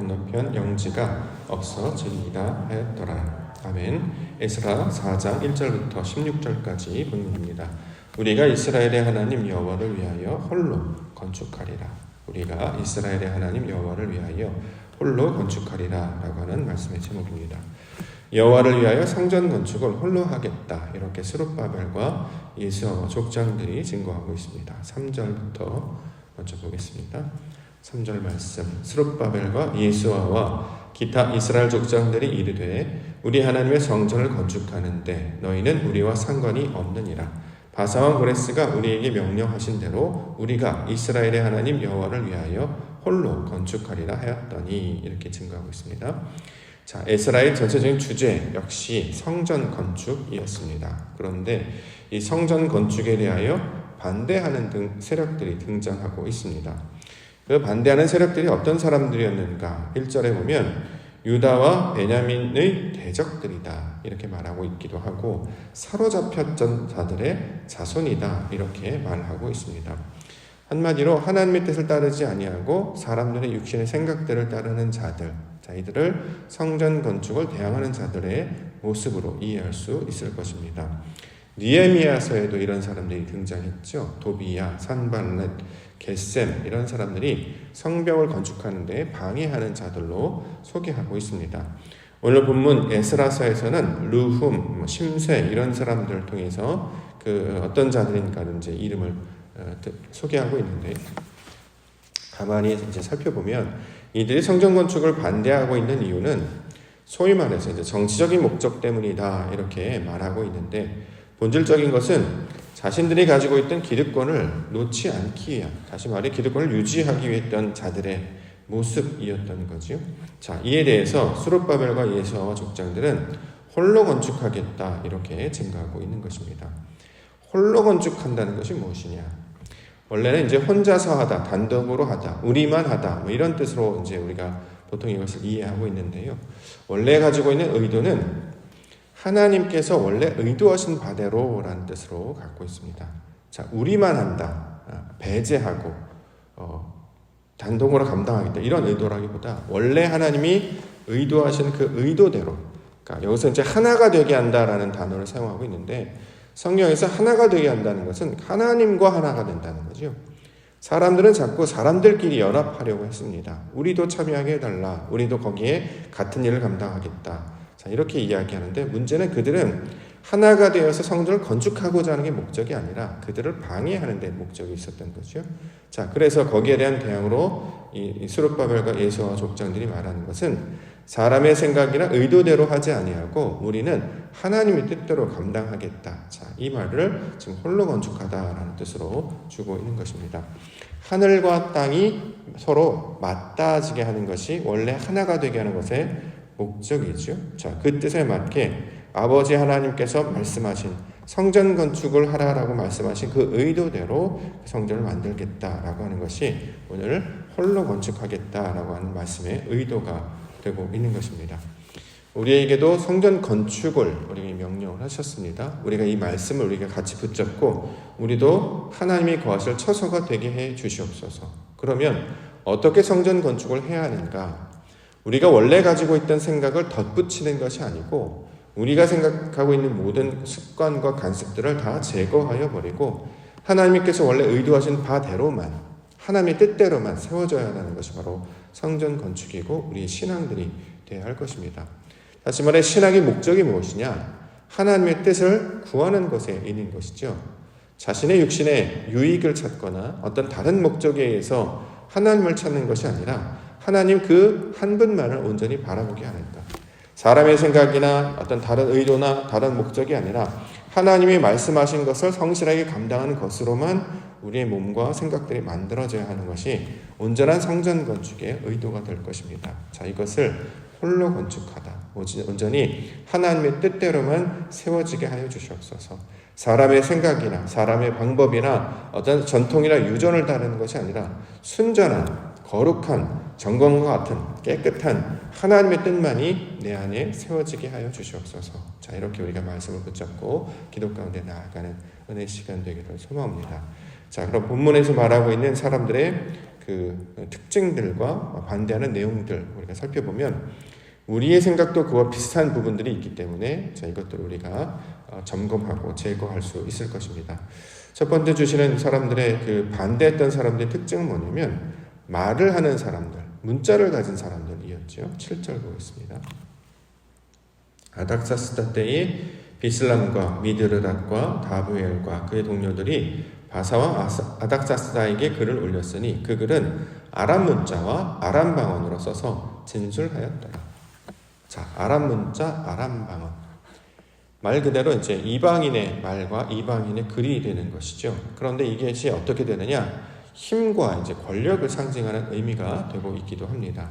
건너편 영지가 없어지리라 하였더라. 아멘. 에스라 4장 1절부터 16절까지 본문입니다. 우리가 이스라엘의 하나님 여호와를 위하여 홀로 건축하리라. 우리가 이스라엘의 하나님 여호와를 위하여 홀로 건축하리라 라고 하는 말씀의 제목입니다. 여호와를 위하여 성전 건축을 홀로 하겠다, 이렇게 스룹바벨과 예수와 족장들이 증거하고 있습니다. 3절부터 먼저 보겠습니다. 3절 말씀. 스룹바벨과 예수아와 기타 이스라엘 족장들이 이르되 우리 하나님의 성전을 건축하는데 너희는 우리와 상관이 없느니라. 바사왕 고레스가 우리에게 명령하신 대로 우리가 이스라엘의 하나님 여호와를 위하여 홀로 건축하리라 하였더니, 이렇게 증거하고 있습니다. 자, 에스라의 전체적인 주제 역시 성전 건축이었습니다. 그런데 이 성전 건축에 대하여 반대하는 세력들이 등장하고 있습니다. 그 반대하는 세력들이 어떤 사람들이었는가? 1절에 보면 유다와 베냐민의 대적들이다, 이렇게 말하고 있기도 하고 사로잡혔던 자들의 자손이다, 이렇게 말하고 있습니다. 한마디로 하나님의 뜻을 따르지 아니하고 사람들의 육신의 생각들을 따르는 자들, 이들을 성전 건축을 대항하는 자들의 모습으로 이해할 수 있을 것입니다. 느헤미야서에도 이런 사람들이 등장했죠. 도비야, 산발렛, 겟셈, 이런 사람들이 성벽을 건축하는 데 방해하는 자들로 소개하고 있습니다. 오늘 본문 에스라서에서는 르훔, 심세, 이런 사람들을 통해서 어떤 자들인가 이제 이름을 소개하고 있는데, 가만히 이제 살펴보면 이들이 성전 건축을 반대하고 있는 이유는 소위 말해서 이제 정치적인 목적 때문이다, 이렇게 말하고 있는데, 본질적인 것은 자신들이 가지고 있던 기득권을 놓지 않기 위한, 다시 말해 기득권을 유지하기 위해 했던 자들의 모습이었던 거죠. 자, 이에 대해서 스룹바벨과 예수와 족장들은 홀로 건축하겠다, 이렇게 증거하고 있는 것입니다. 홀로 건축한다는 것이 무엇이냐? 원래는 이제 혼자서 하다, 단독으로 하다, 우리만 하다, 이런 뜻으로 이제 우리가 보통 이것을 이해하고 있는데요. 원래 가지고 있는 의도는 하나님께서 원래 의도하신 바대로라는 뜻으로 갖고 있습니다. 자, 우리만 한다, 배제하고 단독으로 감당하겠다, 이런 의도라기보다 원래 하나님이 의도하신 그 의도대로, 그러니까 여기서 이제 하나가 되게 한다라는 단어를 사용하고 있는데, 성경에서 하나가 되게 한다는 것은 하나님과 하나가 된다는 거죠. 사람들은 자꾸 사람들끼리 연합하려고 했습니다. 우리도 참여하게 해달라, 우리도 거기에 같은 일을 감당하겠다, 자, 이렇게 이야기하는데, 문제는 그들은 하나가 되어서 성전을 건축하고자 하는 게 목적이 아니라 그들을 방해하는 데 목적이 있었던 거죠. 자, 그래서 거기에 대한 대응으로 이 스룹바벨과 예수와 족장들이 말하는 것은 사람의 생각이나 의도대로 하지 아니하고 우리는 하나님의 뜻대로 감당하겠다. 자, 이 말을 지금 홀로 건축하다라는 뜻으로 주고 있는 것입니다. 하늘과 땅이 서로 맞닿아지게 하는 것이 원래 하나가 되게 하는 것의 목적이죠. 자, 그 뜻에 맞게 아버지 하나님께서 말씀하신 성전 건축을 하라라고 말씀하신 그 의도대로 성전을 만들겠다라고 하는 것이 오늘 홀로 건축하겠다라고 하는 말씀의 의도가 되고 있는 것입니다. 우리에게도 성전 건축을 우리에게 명령을 하셨습니다. 우리가 이 말씀을 우리가 같이 붙잡고 우리도 하나님이 거하실 처소가 되게 해 주시옵소서. 그러면 어떻게 성전 건축을 해야 하는가? 우리가 원래 가지고 있던 생각을 덧붙이는 것이 아니고 우리가 생각하고 있는 모든 습관과 관습들을 다 제거하여 버리고 하나님께서 원래 의도하신 바대로만, 하나님의 뜻대로만 세워져야 한다는 것이 바로 성전 건축이고 우리의 신앙들이 되어야 할 것입니다. 다시 말해 신앙의 목적이 무엇이냐? 하나님의 뜻을 구하는 것에 있는 것이죠. 자신의 육신의 유익을 찾거나 어떤 다른 목적에 의해서 하나님을 찾는 것이 아니라 하나님 그 한 분만을 온전히 바라보게 하는 것. 사람의 생각이나 어떤 다른 의도나 다른 목적이 아니라 하나님이 말씀하신 것을 성실하게 감당하는 것으로만 우리의 몸과 생각들이 만들어져야 하는 것이 온전한 성전 건축의 의도가 될 것입니다. 자, 이것을 홀로 건축하다, 온전히 하나님의 뜻대로만 세워지게 하여 주시옵소서. 사람의 생각이나 사람의 방법이나 어떤 전통이나 유전을 따르는 것이 아니라 순전한, 거룩한, 정건과 같은 깨끗한 하나님의 뜻만이 내 안에 세워지게 하여 주시옵소서. 자, 이렇게 우리가 말씀을 붙잡고 기도 가운데 나아가는 은혜 시간 되기를 소망합니다. 자, 그럼 본문에서 말하고 있는 사람들의 그 특징들과 반대하는 내용들 우리가 살펴보면 우리의 생각도 그와 비슷한 부분들이 있기 때문에 자, 이것들을 우리가 점검하고 제거할 수 있을 것입니다. 첫 번째 주시는 사람들의 그 반대했던 사람들의 특징은 뭐냐면 말을 하는 사람들, 문자를 가진 사람들이었죠. 7절 보겠습니다. 아닥사스다 때에 비슬람과 미드르닷과 다부엘과 그의 동료들이 바사와 아닥사스다에게 글을 올렸으니 그 글은 아람 문자와 아람 방언으로 써서 진술하였더라. 자, 아람 문자, 아람 방언. 말 그대로 이제 이방인의 말과 이방인의 글이 되는 것이죠. 그런데 이것이 어떻게 되느냐? 힘과 이제 권력을 상징하는 의미가 되고 있기도 합니다.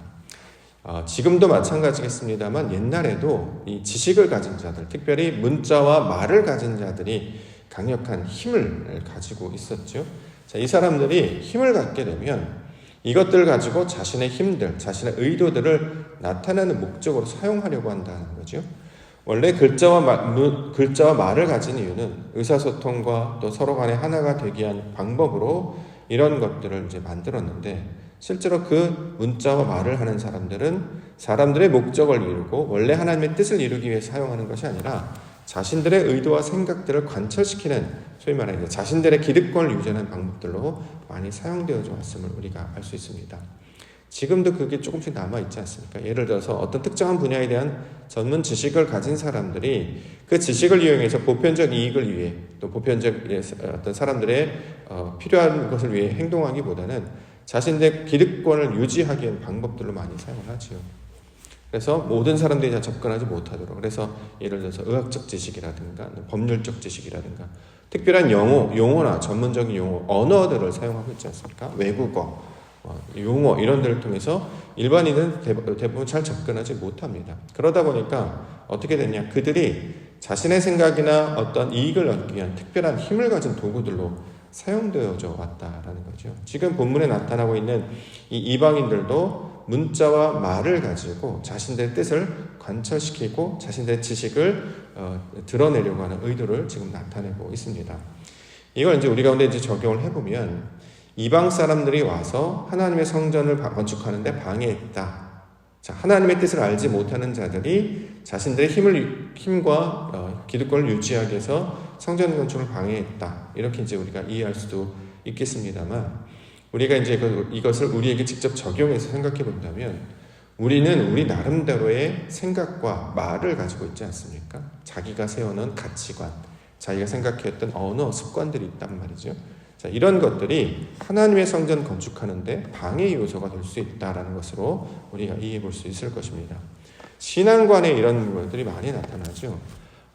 지금도 마찬가지겠습니다만 옛날에도 이 지식을 가진 자들, 특별히 문자와 말을 가진 자들이 강력한 힘을 가지고 있었죠. 자, 이 사람들이 힘을 갖게 되면 이것들을 가지고 자신의 힘들, 자신의 의도들을 나타내는 목적으로 사용하려고 한다는 거죠. 원래 글자와 말을 가진 이유는 의사소통과 또 서로 간에 하나가 되게 하는 방법으로 이런 것들을 이제 만들었는데 실제로 그 문자와 말을 하는 사람들은 사람들의 목적을 이루고 원래 하나님의 뜻을 이루기 위해 사용하는 것이 아니라 자신들의 의도와 생각들을 관철시키는 소위 말하는 자신들의 기득권을 유지하는 방법들로 많이 사용되어져 왔음을 우리가 알 수 있습니다. 지금도 그게 조금씩 남아있지 않습니까? 예를 들어서 어떤 특정한 분야에 대한 전문 지식을 가진 사람들이 그 지식을 이용해서 보편적 이익을 위해 또 보편적 어떤 사람들의 필요한 것을 위해 행동하기보다는 자신들의 기득권을 유지하기 위한 방법들로 많이 사용을 하지요. 그래서 모든 사람들이 다 접근하지 못하도록 그래서 예를 들어서 의학적 지식이라든가 법률적 지식이라든가 특별한 용어나 전문적인 용어, 언어들을 사용하고 있지 않습니까? 외국어, 용어 이런 데를 통해서 일반인은 대부분 잘 접근하지 못합니다. 그러다 보니까 어떻게 됐냐? 그들이 자신의 생각이나 어떤 이익을 얻기 위한 특별한 힘을 가진 도구들로 사용되어져 왔다라는 거죠. 지금 본문에 나타나고 있는 이 이방인들도 문자와 말을 가지고 자신들의 뜻을 관철시키고 자신들의 지식을 드러내려고 하는 의도를 지금 나타내고 있습니다. 이걸 이제 우리 가운데 이제 적용을 해보면 이방 사람들이 와서 하나님의 성전을 건축하는데 방해했다. 자, 하나님의 뜻을 알지 못하는 자들이 자신들의 힘과 기득권을 유지하기 위해서 성전 건축을 방해했다. 이렇게 이제 우리가 이해할 수도 있겠습니다만, 우리가 이제 이것을 우리에게 직접 적용해서 생각해 본다면, 우리는 우리 나름대로의 생각과 말을 가지고 있지 않습니까? 자기가 세워놓은 가치관, 자기가 생각했던 언어, 습관들이 있단 말이죠. 자, 이런 것들이 하나님의 성전 건축하는데 방해 요소가 될 수 있다는 것으로 우리가 이해해 볼 수 있을 것입니다. 신앙관에 이런 것들이 많이 나타나죠.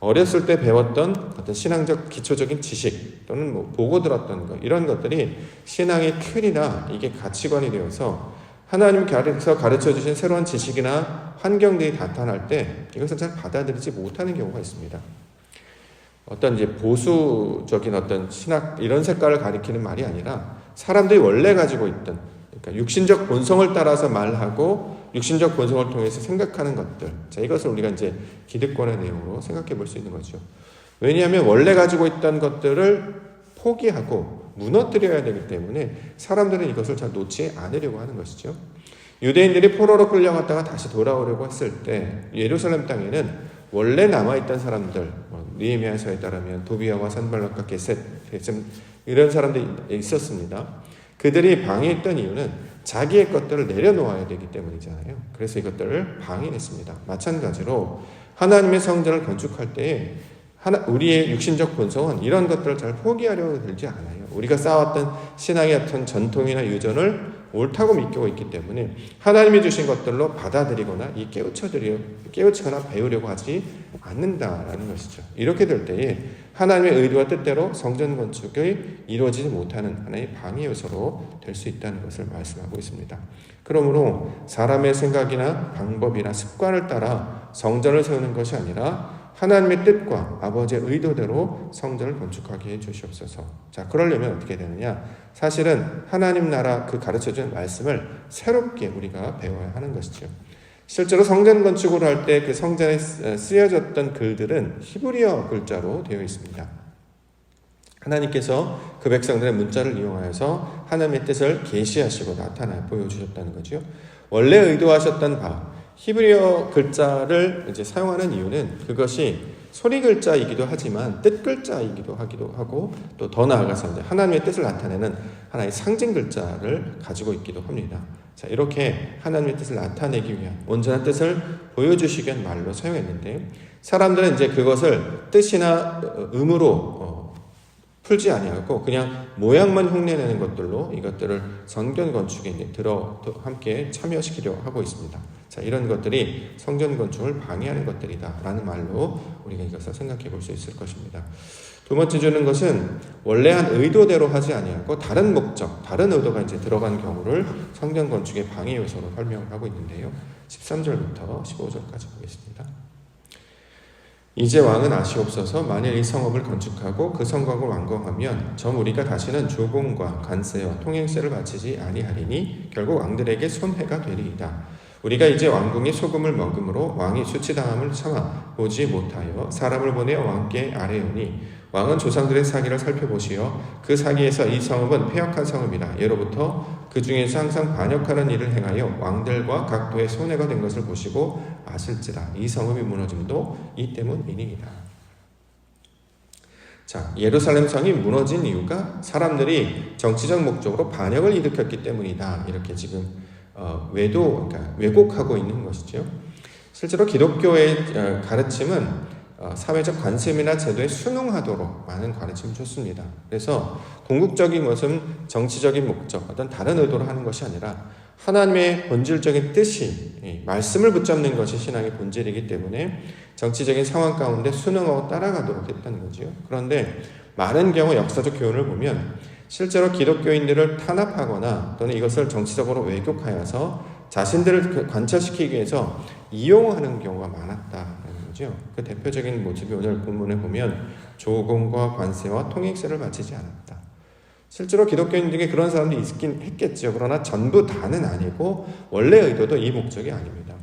어렸을 때 배웠던 어떤 신앙적 기초적인 지식 또는 보고 들었던 것, 이런 것들이 신앙의 틀이나 이게 가치관이 되어서 하나님께서 가르쳐 주신 새로운 지식이나 환경들이 나타날 때 이것을 잘 받아들이지 못하는 경우가 있습니다. 어떤 이제 보수적인 어떤 신학 이런 색깔을 가리키는 말이 아니라 사람들이 원래 가지고 있던, 그러니까 육신적 본성을 따라서 말하고 육신적 본성을 통해서 생각하는 것들, 자, 이것을 우리가 이제 기득권의 내용으로 생각해 볼 수 있는 거죠. 왜냐하면 원래 가지고 있던 것들을 포기하고 무너뜨려야 되기 때문에 사람들은 이것을 잘 놓지 않으려고 하는 것이죠. 유대인들이 포로로 끌려갔다가 다시 돌아오려고 했을 때 예루살렘 땅에는 원래 남아있던 사람들, 느헤미야서에 따르면 도비아와 산발락과 게셋 이런 사람들이 있었습니다. 그들이 방해했던 이유는 자기의 것들을 내려놓아야 되기 때문이잖아요. 그래서 이것들을 방해했습니다. 마찬가지로 하나님의 성전을 건축할 때에 우리의 육신적 본성은 이런 것들을 잘 포기하려고 들지 않아요. 우리가 쌓아왔던 신앙의 어떤 전통이나 유전을 옳다고 믿고 있기 때문에 하나님이 주신 것들로 받아들이거나 깨우치거나 배우려고 하지 않는다라는 것이죠. 이렇게 될 때에 하나님의 의도와 뜻대로 성전 건축이 이루어지지 못하는 하나의 방해 요소로 될 수 있다는 것을 말씀하고 있습니다. 그러므로 사람의 생각이나 방법이나 습관을 따라 성전을 세우는 것이 아니라 하나님의 뜻과 아버지의 의도대로 성전을 건축하게 해주시옵소서. 자, 그러려면 어떻게 되느냐? 사실은 하나님 나라 그 가르쳐준 말씀을 새롭게 우리가 배워야 하는 것이죠. 실제로 성전 건축을 할 때 그 성전에 쓰여졌던 글들은 히브리어 글자로 되어 있습니다. 하나님께서 그 백성들의 문자를 이용하여서 하나님의 뜻을 계시하시고 나타나 보여주셨다는 거죠. 원래 의도하셨던 바 히브리어 글자를 이제 사용하는 이유는 그것이 소리 글자이기도 하지만 뜻 글자이기도 하고 또 더 나아가서 이제 하나님의 뜻을 나타내는 하나의 상징 글자를 가지고 있기도 합니다. 자, 이렇게 하나님의 뜻을 나타내기 위한 온전한 뜻을 보여주시기 위한 말로 사용했는데 사람들은 이제 그것을 뜻이나 의무로 풀지 아니하고 그냥 모양만 흉내내는 것들로 이것들을 성전 건축에 이제 함께 참여시키려 하고 있습니다. 자, 이런 것들이 성전 건축을 방해하는 것들이다라는 말로 우리가 이것을 생각해 볼 수 있을 것입니다. 두 번째 주는 것은 원래 한 의도대로 하지 아니하고 다른 목적, 다른 의도가 이제 들어간 경우를 성전 건축의 방해 요소로 설명을 하고 있는데요. 13절부터 15절까지 보겠습니다. 이제 왕은 아시옵소서. 만일 이 성읍을 건축하고 그 성곽을 완공하면 전 우리가 다시는 조공과 관세와 통행세를 바치지 아니하리니 결국 왕들에게 손해가 되리이다. 우리가 이제 왕궁의 소금을 먹음으로 왕이 수치당함을 참아 보지 못하여 사람을 보내어 왕께 아뢰오니 왕은 조상들의 사기를 살펴보시어 그 사기에서 이 성읍은 패역한 성읍이라 예로부터 그 중에서 항상 반역하는 일을 행하여 왕들과 각도의 손해가 된 것을 보시고 아실지라 이 성읍이 무너짐도 이 때문이니이다. 자, 예루살렘 성이 무너진 이유가 사람들이 정치적 목적으로 반역을 일으켰기 때문이다. 이렇게 지금 그러니까 왜곡하고 있는 것이죠. 실제로 기독교의 가르침은 사회적 관습이나 제도에 순응하도록 많은 가르침을 줬습니다. 그래서 궁극적인 것은 정치적인 목적, 어떤 다른 의도로 하는 것이 아니라 하나님의 본질적인 뜻이 말씀을 붙잡는 것이 신앙의 본질이기 때문에 정치적인 상황 가운데 순응하고 따라가도록 했다는 거죠. 그런데 많은 경우 역사적 교훈을 보면 실제로 기독교인들을 탄압하거나 또는 이것을 정치적으로 왜곡하여서 자신들을 관철시키기 위해서 이용하는 경우가 많았다는 거죠. 그 대표적인 모습이 오늘 본문에 보면 조공과 관세와 통행세를 바치지 않았다. 실제로 기독교인 중에 그런 사람들이 있긴 했겠죠. 그러나 전부 다는 아니고 원래 의도도 이 목적이 아닙니다.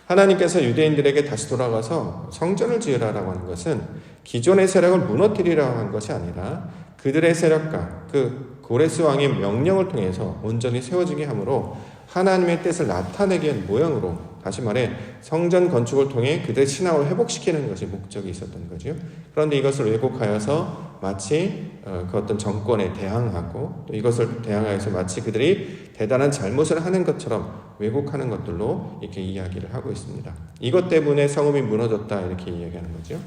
하나님께서 유대인들에게 다시 돌아가서 성전을 지으라라고 하는 것은 기존의 세력을 무너뜨리라고 한 것이 아니라 그들의 세력과 그 고레스 왕의 명령을 통해서 온전히 세워지게 하므로 하나님의 뜻을 나타내기 위한 모형으로 다시 말해 성전 건축을 통해 그들의 신앙을 회복시키는 것이 목적이 있었던 거죠. 그런데 이것을 왜곡하여서 마치 그 어떤 정권에 대항하고 또 이것을 대항하여서 마치 그들이 대단한 잘못을 하는 것처럼 왜곡하는 것들로 이렇게 이야기를 하고 있습니다. 이것 때문에 성읍이 무너졌다 이렇게 이야기하는 거죠.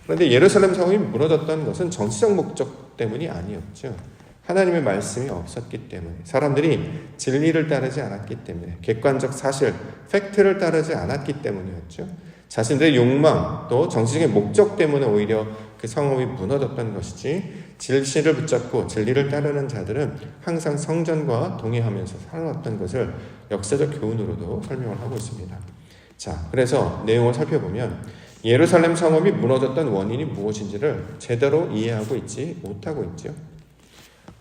그런데 예루살렘 성읍이 무너졌다는 것은 정치적 목적 때문이 아니었죠. 하나님의 말씀이 없었기 때문에 사람들이 진리를 따르지 않았기 때문에 객관적 사실, 팩트를 따르지 않았기 때문이었죠. 자신들의 욕망 또 정치적인 목적 때문에 오히려 그 성읍이 무너졌던 것이지 진실을 붙잡고 진리를 따르는 자들은 항상 성전과 동의하면서 살아왔던 것을 역사적 교훈으로도 설명을 하고 있습니다. 자, 그래서 내용을 살펴보면 예루살렘 성읍이 무너졌던 원인이 무엇인지를 제대로 이해하고 있지 못하고 있죠.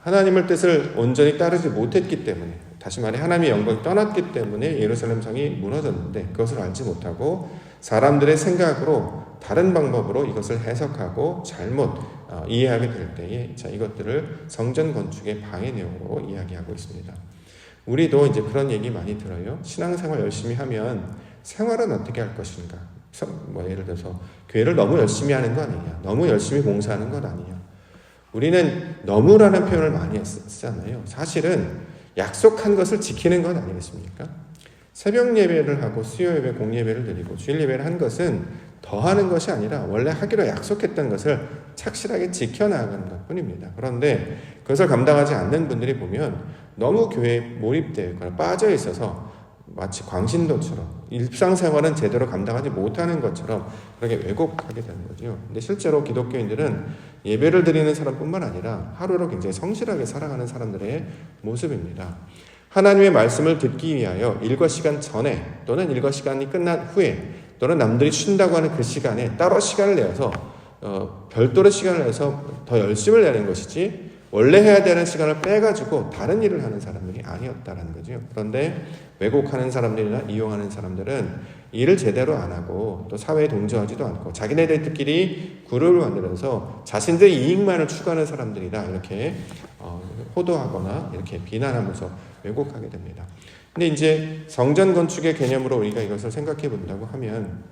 하나님의 뜻을 온전히 따르지 못했기 때문에 다시 말해 하나님의 영광이 떠났기 때문에 예루살렘 성이 무너졌는데 그것을 알지 못하고 사람들의 생각으로 다른 방법으로 이것을 해석하고 잘못 이해하게 될 때에 자, 이것들을 성전 건축의 방해 내용으로 이야기하고 있습니다. 우리도 이제 그런 얘기 많이 들어요. 신앙생활 열심히 하면 생활은 어떻게 할 것인가? 예를 들어서 교회를 너무 열심히 하는 거 아니냐? 너무 열심히 봉사하는 것 아니냐? 우리는 너무라는 표현을 많이 쓰잖아요. 사실은 약속한 것을 지키는 것 아니겠습니까? 새벽 예배를 하고 수요 예배, 공예배를 드리고 주일 예배를 한 것은 더 하는 것이 아니라 원래 하기로 약속했던 것을 착실하게 지켜나가는 것뿐입니다. 그런데 그것을 감당하지 않는 분들이 보면 너무 교회에 몰입되어 있거나 빠져 있어서 마치 광신도처럼 일상생활은 제대로 감당하지 못하는 것처럼 그렇게 왜곡하게 되는 거죠. 근데 실제로 기독교인들은 예배를 드리는 사람뿐만 아니라 하루를 굉장히 성실하게 살아가는 사람들의 모습입니다. 하나님의 말씀을 듣기 위하여 일과 시간 전에 또는 일과 시간이 끝난 후에 또는 남들이 쉰다고 하는 그 시간에 따로 시간을 내어서 별도의 시간을 내서 더 열심을 내는 것이지 원래 해야 되는 시간을 빼가지고 다른 일을 하는 사람들이 아니었다라는 거죠. 그런데 왜곡하는 사람들이나 이용하는 사람들은 일을 제대로 안 하고 또 사회에 동조하지도 않고 자기네들끼리 그룹을 만들어서 자신들의 이익만을 추구하는 사람들이다 이렇게 호도하거나 이렇게 비난하면서 왜곡하게 됩니다. 근데 이제 성전 건축의 개념으로 우리가 이것을 생각해 본다고 하면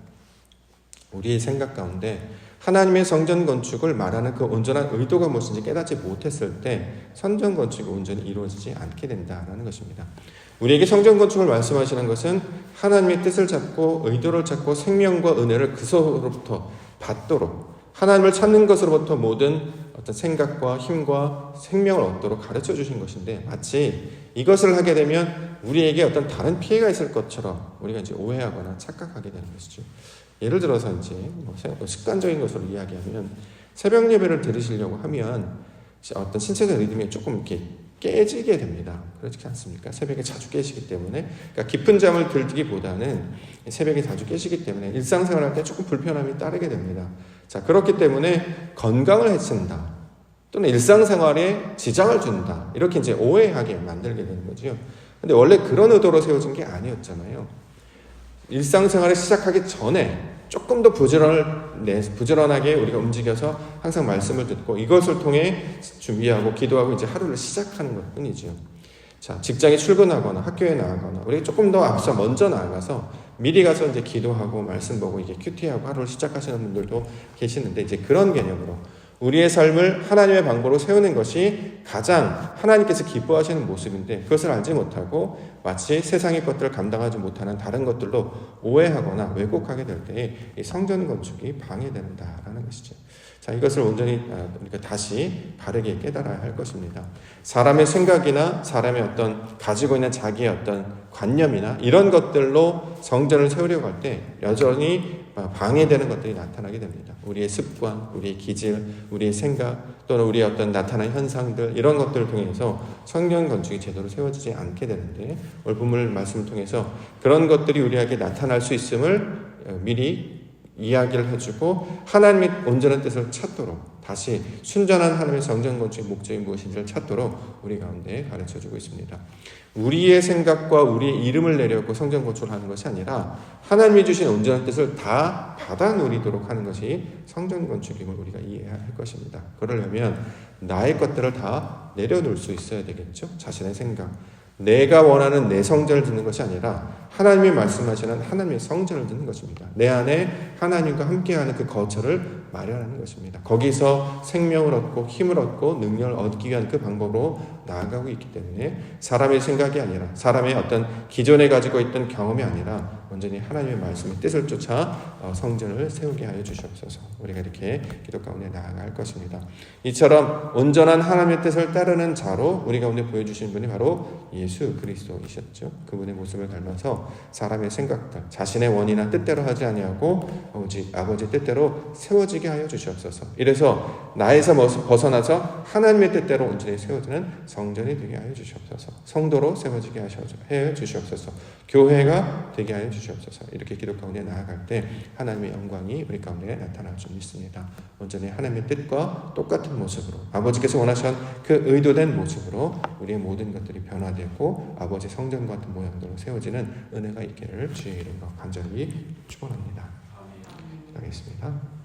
우리의 생각 가운데 하나님의 성전 건축을 말하는 그 온전한 의도가 무엇인지 깨닫지 못했을 때 성전 건축이 온전히 이루어지지 않게 된다라는 것입니다. 우리에게 성전 건축을 말씀하시는 것은 하나님의 뜻을 찾고 의도를 찾고 생명과 은혜를 그서로부터 받도록 하나님을 찾는 것으로부터 모든 어떤 생각과 힘과 생명을 얻도록 가르쳐 주신 것인데 마치 이것을 하게 되면 우리에게 어떤 다른 피해가 있을 것처럼 우리가 이제 오해하거나 착각하게 되는 것이죠. 예를 들어서 이제 습관적인 것으로 이야기하면 새벽 예배를 들으시려고 하면 어떤 신체적 리듬이 조금 이렇게 깨지게 됩니다. 그렇지 않습니까? 새벽에 자주 깨시기 때문에 그러니까 깊은 잠을 들기보다는 새벽에 자주 깨시기 때문에 일상생활할 때 조금 불편함이 따르게 됩니다. 자, 그렇기 때문에 건강을 해친다 또는 일상생활에 지장을 준다 이렇게 이제 오해하게 만들게 되는 거죠. 근데 원래 그런 의도로 세워진 게 아니었잖아요. 일상생활을 시작하기 전에 조금 더 부지런하게 우리가 움직여서 항상 말씀을 듣고 이것을 통해 준비하고 기도하고 이제 하루를 시작하는 것 뿐이죠. 자, 직장에 출근하거나 학교에 나가거나 우리가 조금 더 앞서 먼저 나가서 미리 가서 이제 기도하고 말씀 보고 이게 큐티하고 하루를 시작하시는 분들도 계시는데 이제 그런 개념으로 우리의 삶을 하나님의 방법으로 세우는 것이 가장 하나님께서 기뻐하시는 모습인데 그것을 알지 못하고 마치 세상의 것들을 감당하지 못하는 다른 것들로 오해하거나 왜곡하게 될 때 이 성전 건축이 방해된다라는 것이죠. 자, 이것을 온전히 우리가 다시 바르게 깨달아야 할 것입니다. 사람의 생각이나 사람의 어떤 가지고 있는 자기의 어떤 관념이나 이런 것들로 성전을 세우려고 할 때 여전히 방해되는 것들이 나타나게 됩니다. 우리의 습관, 우리의 기질, 우리의 생각 또는 우리의 어떤 나타나는 현상들 이런 것들을 통해서 성전 건축이 제대로 세워지지 않게 되는데 오늘 본문 말씀을 통해서 그런 것들이 우리에게 나타날 수 있음을 미리 이야기를 해주고 하나님의 온전한 뜻을 찾도록 다시 순전한 하나님의 성전 건축의 목적이 무엇인지를 찾도록 우리 가운데 가르쳐주고 있습니다. 우리의 생각과 우리의 이름을 내려고 성전 건축을 하는 것이 아니라 하나님이 주신 온전한 뜻을 다 받아 누리도록 하는 것이 성전 건축임을 우리가 이해해야 할 것입니다. 그러려면 나의 것들을 다 내려놓을 수 있어야 되겠죠. 자신의 생각, 내가 원하는 내 성전을 듣는 것이 아니라 하나님이 말씀하시는 하나님의 성전을 듣는 것입니다. 내 안에 하나님과 함께하는 그 거처를 마련하는 것입니다. 거기서 생명을 얻고 힘을 얻고 능력을 얻기 위한 그 방법으로 나아가고 있기 때문에 사람의 생각이 아니라 사람의 어떤 기존에 가지고 있던 경험이 아니라 온전히 하나님의 말씀의 뜻을 쫓아 성전을 세우게 하여 주시옵소서. 우리가 이렇게 기도 가운데 나아갈 것입니다. 이처럼 온전한 하나님의 뜻을 따르는 자로 우리 가운데 보여주신 분이 바로 예수 그리스도이셨죠. 그분의 모습을 닮아서 사람의 생각들, 자신의 원이나 뜻대로 하지 아니하고 오직 아버지 뜻대로 세워지게 하여 주시옵소서. 이래서 나에서 벗어나서 하나님의 뜻대로 온전히 세워지는 성전이 되게 하여 주시옵소서. 성도로 세워지게 하여 주시옵소서. 교회가 되게 하여 주시옵소서. 이렇게 기도 가운데 나아갈 때 하나님의 영광이 우리 가운데 나타날 줄 믿습니다. 온전히 하나님의 뜻과 똑같은 모습으로 아버지께서 원하신 그 의도된 모습으로 우리의 모든 것들이 변화되고 아버지 성전 같은 모양대로 세워지는 은혜가 있기를 주의 이름으로 간절히 축원합니다. 기도하겠습니다.